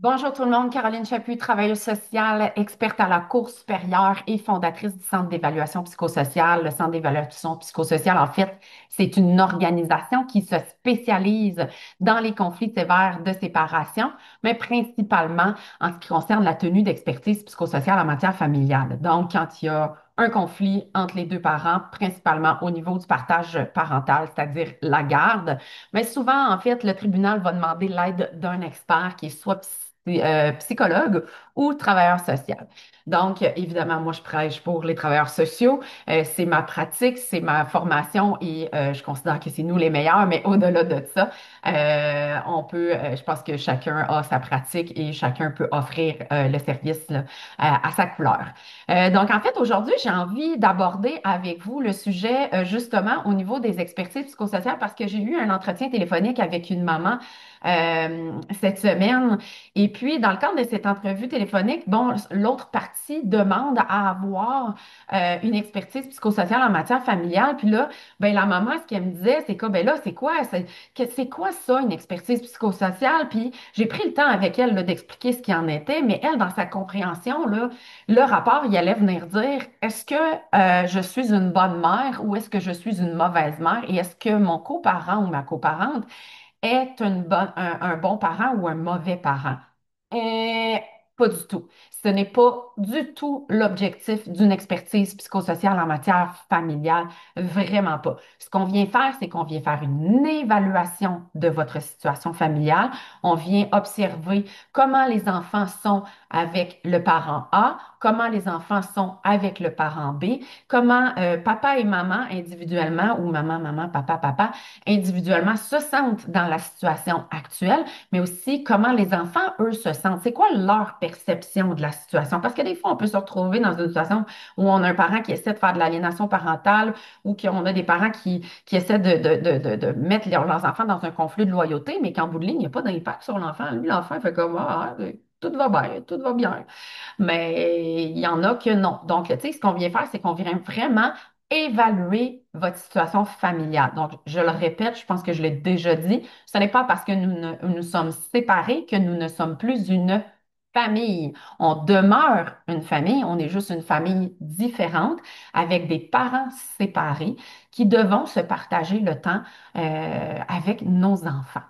Bonjour tout le monde, Caroline Chaput, travailleuse sociale, experte à la Cour supérieure et fondatrice du Centre d'évaluation psychosociale. Le Centre d'évaluation psychosociale, en fait, c'est une organisation qui se spécialise dans les conflits sévères de séparation, mais principalement en ce qui concerne la tenue d'expertise psychosociale en matière familiale. Donc, quand il y a un conflit entre les deux parents, principalement au niveau du partage parental, c'est-à-dire la garde, mais souvent, en fait, le tribunal va demander l'aide d'un expert qui est soit psychologue ou travailleur social. Donc, évidemment, moi, je prêche pour les travailleurs sociaux. C'est ma pratique, c'est ma formation et je considère que c'est nous les meilleurs, mais au-delà de ça, je pense que chacun a sa pratique et chacun peut offrir le service là, à sa couleur. Donc, en fait, aujourd'hui, j'ai envie d'aborder avec vous le sujet justement au niveau des expertises psychosociales parce que j'ai eu un entretien téléphonique avec une maman cette semaine. Et puis, dans le cadre de cette entrevue téléphonique, bon, l'autre partie demande à avoir une expertise psychosociale en matière familiale. Puis là, ben, la maman, ce qu'elle me disait, c'est que, ben là, c'est quoi, c'est quoi ça, une expertise psychosociale? Puis j'ai pris le temps avec elle là, d'expliquer ce qu'il en était, mais elle, dans sa compréhension, là, le rapport, il allait venir dire, est-ce que je suis une bonne mère ou est-ce que je suis une mauvaise mère? Et est-ce que mon coparent ou ma coparente est un bon parent ou un mauvais parent? Euh, Pas du tout. Ce n'est pas du tout l'objectif d'une expertise psychosociale en matière familiale. Vraiment pas. Ce qu'on vient faire, c'est qu'on vient faire une évaluation de votre situation familiale. On vient observer comment les enfants sont avec le parent A, comment les enfants sont avec le parent B, comment papa et maman individuellement, ou maman, papa individuellement se sentent dans la situation actuelle, mais aussi comment les enfants, eux, se sentent. C'est quoi leur perception de la situation? Parce que des fois, on peut se retrouver dans une situation où on a un parent qui essaie de faire de l'aliénation parentale ou qu'on a des parents qui essaient de mettre leurs enfants dans un conflit de loyauté, mais qu'en bout de ligne, il n'y a pas d'impact sur l'enfant. Lui, l'enfant, il fait comme, tout va bien, tout va bien. Mais il y en a que non. Donc, tu sais, ce qu'on vient faire, c'est qu'on vient vraiment évaluer votre situation familiale. Donc, je le répète, je pense que je l'ai déjà dit, ce n'est pas parce que nous sommes séparés que nous ne sommes plus une famille. On demeure une famille, on est juste une famille différente avec des parents séparés qui devons se partager le temps avec nos enfants.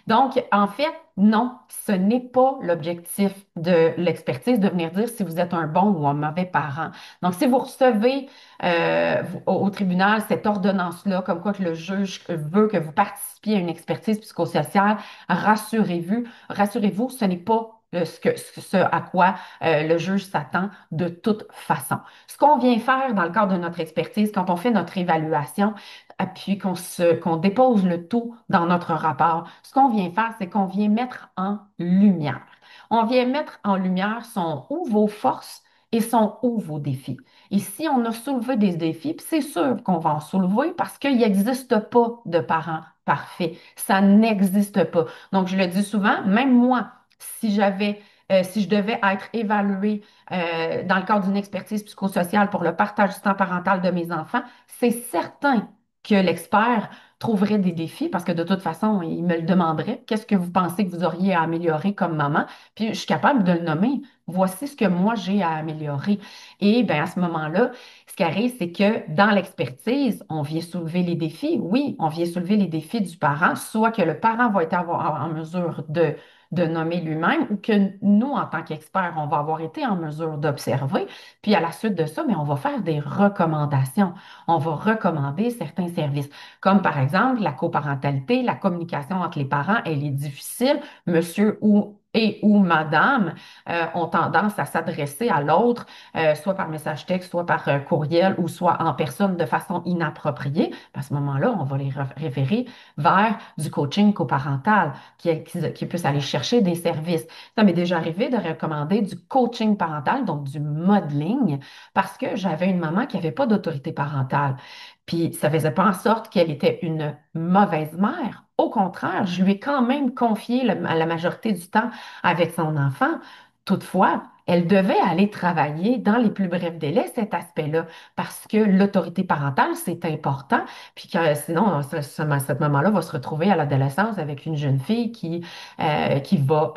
Donc, en fait, non, ce n'est pas l'objectif de l'expertise de venir dire si vous êtes un bon ou un mauvais parent. Donc, si vous recevez au tribunal cette ordonnance-là, comme quoi que le juge veut que vous participiez à une expertise psychosociale, rassurez-vous, ce n'est pas ce à quoi le juge s'attend de toute façon. Ce qu'on vient faire dans le cadre de notre expertise, quand on fait notre évaluation, puis qu'on dépose le tout dans notre rapport, ce qu'on vient faire, c'est qu'on vient mettre en lumière. On vient mettre en lumière sont où vos forces et sont où vos défis. Et si on a soulevé des défis, puis c'est sûr qu'on va en soulever parce qu'il n'existe pas de parents parfaits. Ça n'existe pas. Donc, je le dis souvent, même moi, si je devais être évaluée dans le cadre d'une expertise psychosociale pour le partage du temps parental de mes enfants, c'est certain que l'expert trouverait des défis parce que de toute façon, il me le demanderait. Qu'est-ce que vous pensez que vous auriez à améliorer comme maman? Puis je suis capable de le nommer. Voici ce que moi j'ai à améliorer. Et bien à ce moment-là, ce qui arrive, c'est que dans l'expertise, on vient soulever les défis. Oui, on vient soulever les défis du parent, soit que le parent va être en mesure de nommer lui-même ou que nous, en tant qu'experts, on va avoir été en mesure d'observer. Puis à la suite de ça, mais on va faire des recommandations. On va recommander certains services, comme par exemple la coparentalité, la communication entre les parents, elle est difficile. Monsieur ou madame ont tendance à s'adresser à l'autre, soit par message texte, soit par courriel, ou soit en personne de façon inappropriée. À ce moment-là, on va les référer vers du coaching coparental qui puisse aller chercher des services. Ça m'est déjà arrivé de recommander du coaching parental, donc du modeling, parce que j'avais une maman qui n'avait pas d'autorité parentale. Puis ça ne faisait pas en sorte qu'elle était une mauvaise mère. Au contraire, je lui ai quand même confié la majorité du temps avec son enfant. Toutefois, elle devait aller travailler dans les plus brefs délais cet aspect-là parce que l'autorité parentale, c'est important, puis que sinon, à ce moment-là, va se retrouver à l'adolescence avec une jeune fille qui va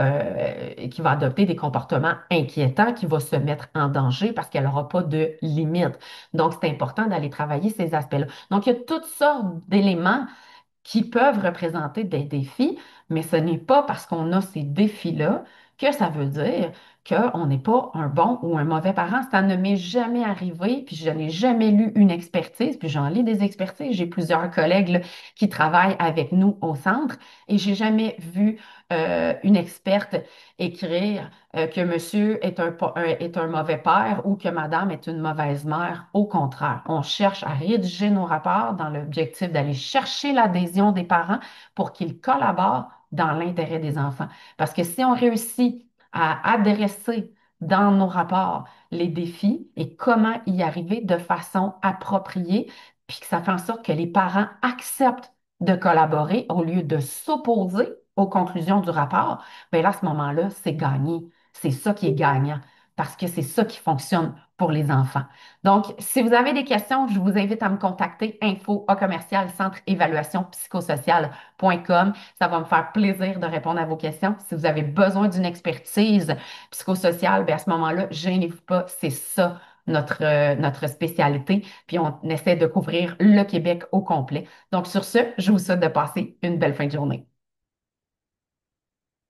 adopter des comportements inquiétants, qui va se mettre en danger parce qu'elle n'aura pas de limites. Donc, c'est important d'aller travailler ces aspects-là. Donc, il y a toutes sortes d'éléments qui peuvent représenter des défis, mais ce n'est pas parce qu'on a ces défis-là que ça veut dire qu'on n'est pas un bon ou un mauvais parent. Ça ne m'est jamais arrivé, puis je n'ai jamais lu une expertise, puis j'en lis des expertises. J'ai plusieurs collègues là, qui travaillent avec nous au centre et j'ai jamais vu une experte écrire que monsieur est un mauvais père ou que madame est une mauvaise mère. Au contraire, on cherche à rédiger nos rapports dans l'objectif d'aller chercher l'adhésion des parents pour qu'ils collaborent dans l'intérêt des enfants. Parce que si on réussit à adresser dans nos rapports les défis et comment y arriver de façon appropriée, puis que ça fait en sorte que les parents acceptent de collaborer au lieu de s'opposer aux conclusions du rapport, bien là, à ce moment-là, c'est gagné. C'est ça qui est gagnant parce que c'est ça qui fonctionne pour les enfants. Donc, si vous avez des questions, je vous invite à me contacter info@commercial centre évaluation psychosociale.com. Ça va me faire plaisir de répondre à vos questions. Si vous avez besoin d'une expertise psychosociale, bien à ce moment-là, gênez-vous pas, c'est ça notre spécialité. Puis on essaie de couvrir le Québec au complet. Donc, sur ce, je vous souhaite de passer une belle fin de journée.